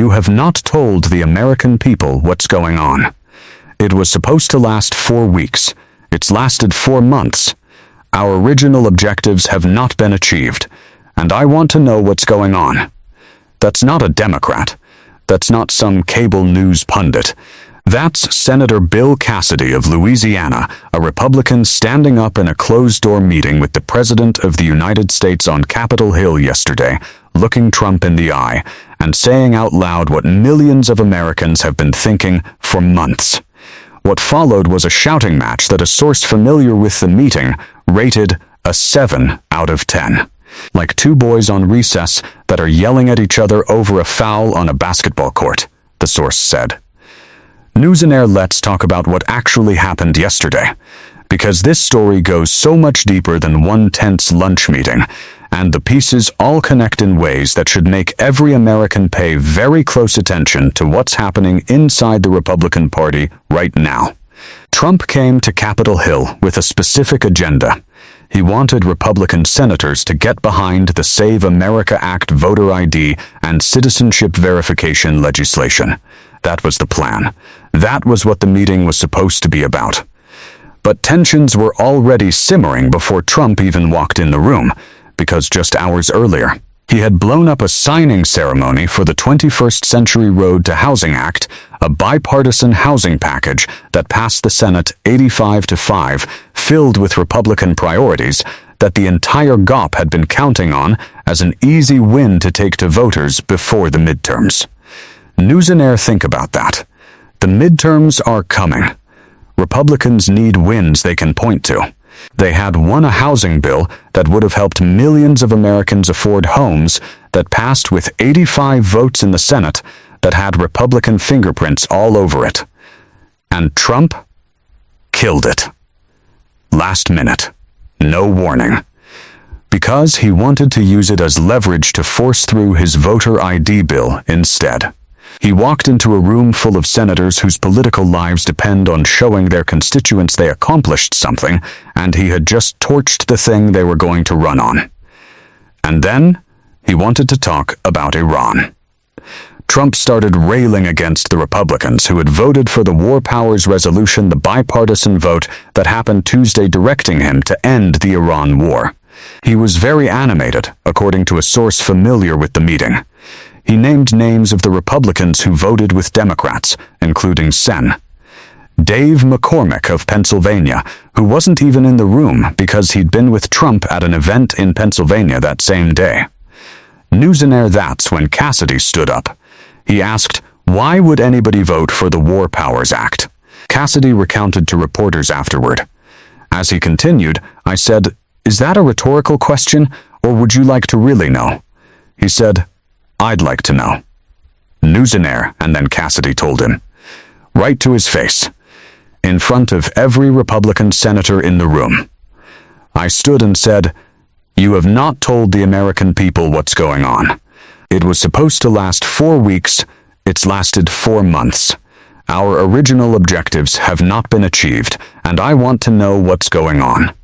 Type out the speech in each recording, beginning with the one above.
You have not told the American people what's going on. It was supposed to last 4 weeks. It's lasted 4 months. Our original objectives have not been achieved, and I want to know what's going on. That's not a Democrat. That's not some cable news pundit. That's Senator Bill Cassidy of Louisiana, a Republican standing up in a closed-door meeting with the President of the United States on Capitol Hill yesterday, looking Trump in the eye and saying out loud what millions of Americans have been thinking for months. What followed was a shouting match that a source familiar with the meeting rated a 7 out of 10. Like two boys on recess that are yelling at each other over a foul on a basketball court, the source said. News and Air, let's talk about what actually happened yesterday, because this story goes so much deeper than one tense lunch meeting, and the pieces all connect in ways that should make every American pay very close attention to what's happening inside the Republican Party right now. Trump came to Capitol Hill with a specific agenda. He wanted Republican senators to get behind the Save America Act voter ID and citizenship verification legislation. That was the plan. That was what the meeting was supposed to be about. But tensions were already simmering before Trump even walked in the room, because just hours earlier, he had blown up a signing ceremony for the 21st Century Road to Housing Act, a bipartisan housing package that passed the Senate 85-5, filled with Republican priorities that the entire GOP had been counting on as an easy win to take to voters before the midterms. News and Air, think about that. The midterms are coming. Republicans need wins they can point to. They had won a housing bill that would have helped millions of Americans afford homes that passed with 85 votes in the Senate that had Republican fingerprints all over it. And Trump killed it. Last minute. No warning. Because he wanted to use it as leverage to force through his voter ID bill instead. He walked into a room full of senators whose political lives depend on showing their constituents they accomplished something, and he had just torched the thing they were going to run on. And then he wanted to talk about Iran. Trump started railing against the Republicans who had voted for the War Powers Resolution, the bipartisan vote that happened Tuesday directing him to end the Iran war. He was very animated, according to a source familiar with the meeting. He named names of the Republicans who voted with Democrats, including Sen. Dave McCormick of Pennsylvania, who wasn't even in the room because he'd been with Trump at an event in Pennsylvania that same day. News and Air, that's when Cassidy stood up. He asked, why would anybody vote for the War Powers Act? Cassidy recounted to reporters afterward. As he continued, I said, is that a rhetorical question, or would you like to really know? He said, I'd like to know. News and Air, and then Cassidy told him. Right to his face. In front of every Republican senator in the room. I stood and said, you have not told the American people what's going on. It was supposed to last 4 weeks. It's lasted 4 months. Our original objectives have not been achieved, and I want to know what's going on.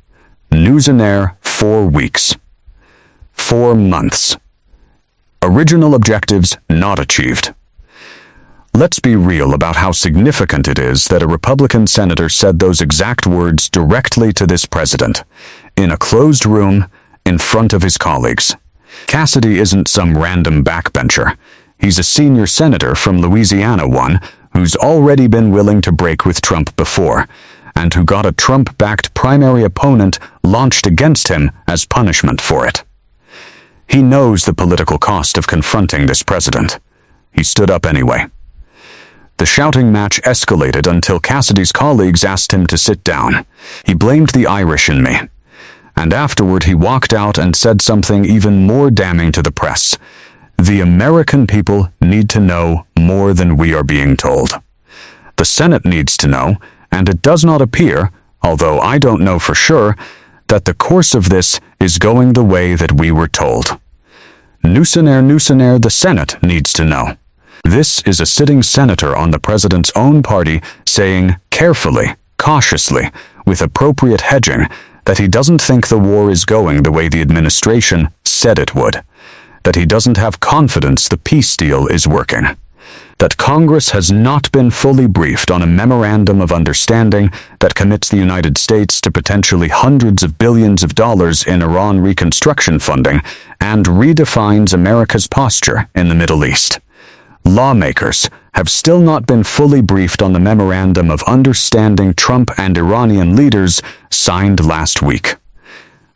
News and Air, 4 weeks. 4 months. Original objectives not achieved. Let's be real about how significant it is that a Republican senator said those exact words directly to this president, in a closed room, in front of his colleagues. Cassidy isn't some random backbencher. He's a senior senator from Louisiana, one who's already been willing to break with Trump before, and who got a Trump-backed primary opponent launched against him as punishment for it. He knows the political cost of confronting this president. He stood up anyway. The shouting match escalated until Cassidy's colleagues asked him to sit down. He blamed the Irish in me. And afterward he walked out and said something even more damning to the press. The American people need to know more than we are being told. The Senate needs to know, and it does not appear, although I don't know for sure, that the course of this is going the way that we were told. News and Air, the Senate needs to know. This is a sitting senator on the president's own party saying carefully, cautiously, with appropriate hedging, that he doesn't think the war is going the way the administration said it would, that he doesn't have confidence the peace deal is working. that Congress has not been fully briefed on a memorandum of understanding that commits the United States to potentially hundreds of billions of dollars in Iran reconstruction funding and redefines America's posture in the Middle East. Lawmakers have still not been fully briefed on the memorandum of understanding Trump and Iranian leaders signed last week.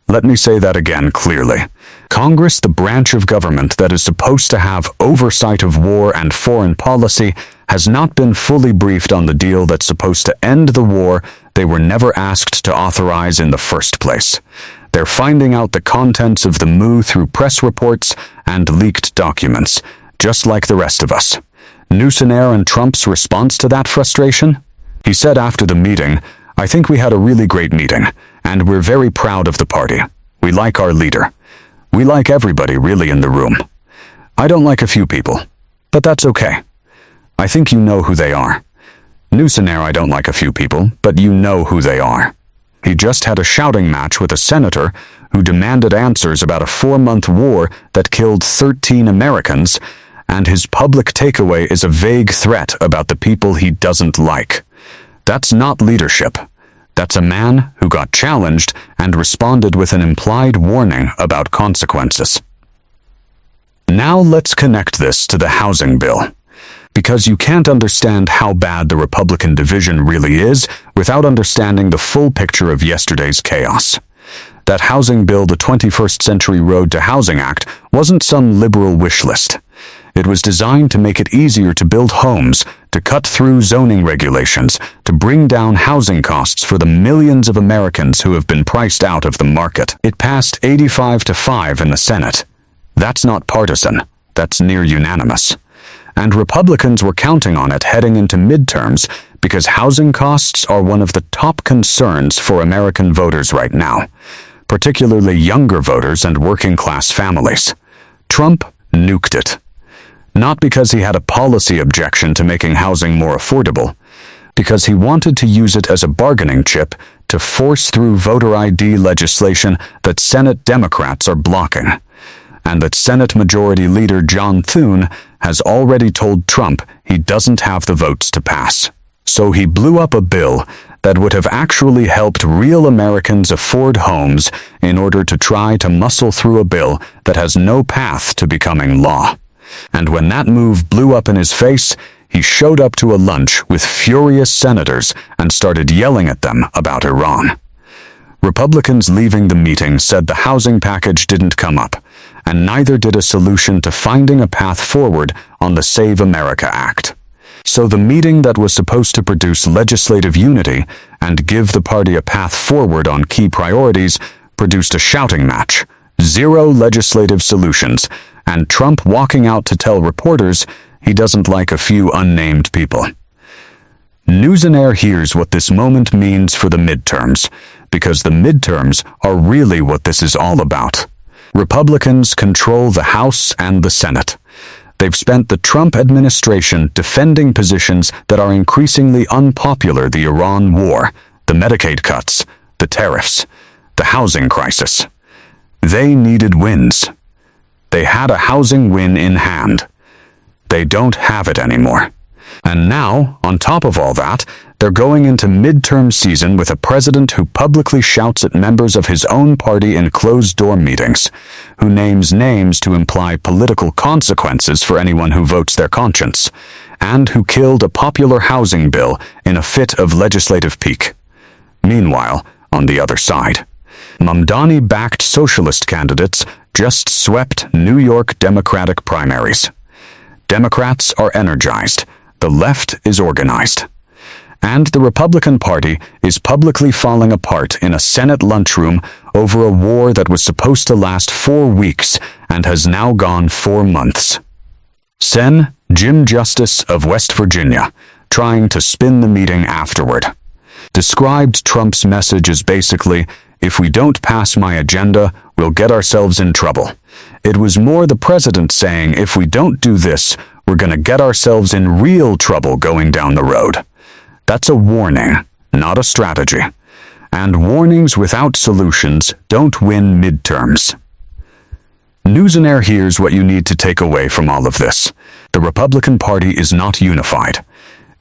Let me say that again clearly. Congress, the branch of government that is supposed to have oversight of war and foreign policy, has not been fully briefed on the deal that's supposed to end the war they were never asked to authorize in the first place. They're finding out the contents of the MOU through press reports and leaked documents, just like the rest of us. Nusener and Trump's response to that frustration? He said after the meeting, "I think we had a really great meeting, and we're very proud of the party. We like our leader. We like everybody really in the room. I don't like a few people, but that's okay. I think you know who they are. Nusener, I don't like a few people, but you know who they are." He just had a shouting match with a senator who demanded answers about a 4-month war that killed 13 Americans, and his public takeaway is a vague threat about the people he doesn't like. That's not leadership. That's a man who got challenged and responded with an implied warning about consequences. Now let's connect this to the housing bill, because you can't understand how bad the Republican division really is without understanding the full picture of yesterday's chaos. That housing bill, the 21st Century Road to Housing Act, wasn't some liberal wish list. It was designed to make it easier to build homes, to cut through zoning regulations, to bring down housing costs for the millions of Americans who have been priced out of the market. It passed 85-5 in the Senate. That's not partisan. That's near unanimous. And Republicans were counting on it heading into midterms because housing costs are one of the top concerns for American voters right now, particularly younger voters and working-class families. Trump nuked it. Not because he had a policy objection to making housing more affordable, because he wanted to use it as a bargaining chip to force through voter ID legislation that Senate Democrats are blocking, and that Senate Majority Leader John Thune has already told Trump he doesn't have the votes to pass. So he blew up a bill that would have actually helped real Americans afford homes in order to try to muscle through a bill that has no path to becoming law. And when that move blew up in his face, he showed up to a lunch with furious senators and started yelling at them about Iran. Republicans leaving the meeting said the housing package didn't come up, and neither did a solution to finding a path forward on the Save America Act. So the meeting that was supposed to produce legislative unity and give the party a path forward on key priorities produced a shouting match, 0 legislative solutions, and Trump walking out to tell reporters he doesn't like a few unnamed people. Nusener hears what this moment means for the midterms, because the midterms are really what this is all about. Republicans control the House and the Senate. They've spent the Trump administration defending positions that are increasingly unpopular: the Iran war, the Medicaid cuts, the tariffs, the housing crisis. They needed wins. They had a housing win in hand. They don't have it anymore. And now, on top of all that, they're going into midterm season with a president who publicly shouts at members of his own party in closed-door meetings, who names names to imply political consequences for anyone who votes their conscience, and who killed a popular housing bill in a fit of legislative pique. Meanwhile, on the other side, Mamdani-backed socialist candidates just swept New York Democratic primaries. Democrats are energized. The left is organized. And the Republican Party is publicly falling apart in a Senate lunchroom over a war that was supposed to last 4 weeks and has now gone 4 months. Sen. Jim Justice of West Virginia, trying to spin the meeting afterward, described Trump's message as basically, "If we don't pass my agenda, we'll get ourselves in trouble." It was more the president saying, "If we don't do this, we're going to get ourselves in real trouble going down the road." That's a warning, not a strategy. And warnings without solutions don't win midterms. Nusener hears what you need to take away from all of this. The Republican Party is not unified.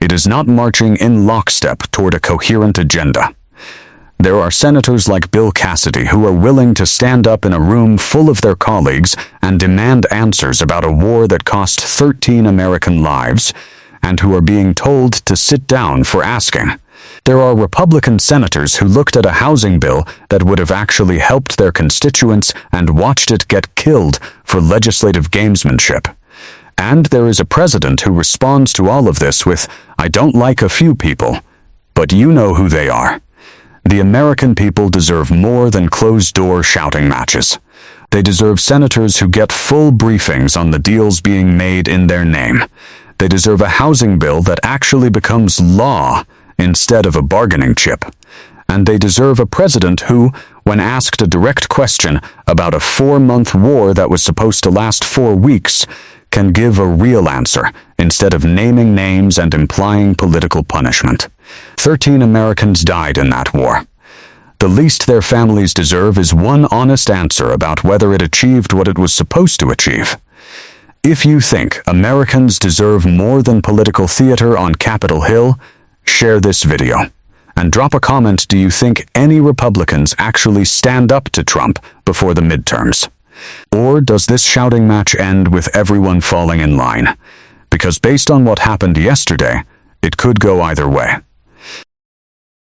It is not marching in lockstep toward a coherent agenda. There are senators like Bill Cassidy who are willing to stand up in a room full of their colleagues and demand answers about a war that cost 13 American lives, and who are being told to sit down for asking. There are Republican senators who looked at a housing bill that would have actually helped their constituents and watched it get killed for legislative gamesmanship. And there is a president who responds to all of this with, "I don't like a few people, but you know who they are." The American people deserve more than closed-door shouting matches. They deserve senators who get full briefings on the deals being made in their name. They deserve a housing bill that actually becomes law instead of a bargaining chip. And they deserve a president who, when asked a direct question about a 4-month war that was supposed to last 4 weeks, can give a real answer instead of naming names and implying political punishment. 13 Americans died in that war. The least their families deserve is one honest answer about whether it achieved what it was supposed to achieve. If you think Americans deserve more than political theater on Capitol Hill, share this video. And drop a comment, do you think any Republicans actually stand up to Trump before the midterms? Or does this shouting match end with everyone falling in line? Because based on what happened yesterday, it could go either way.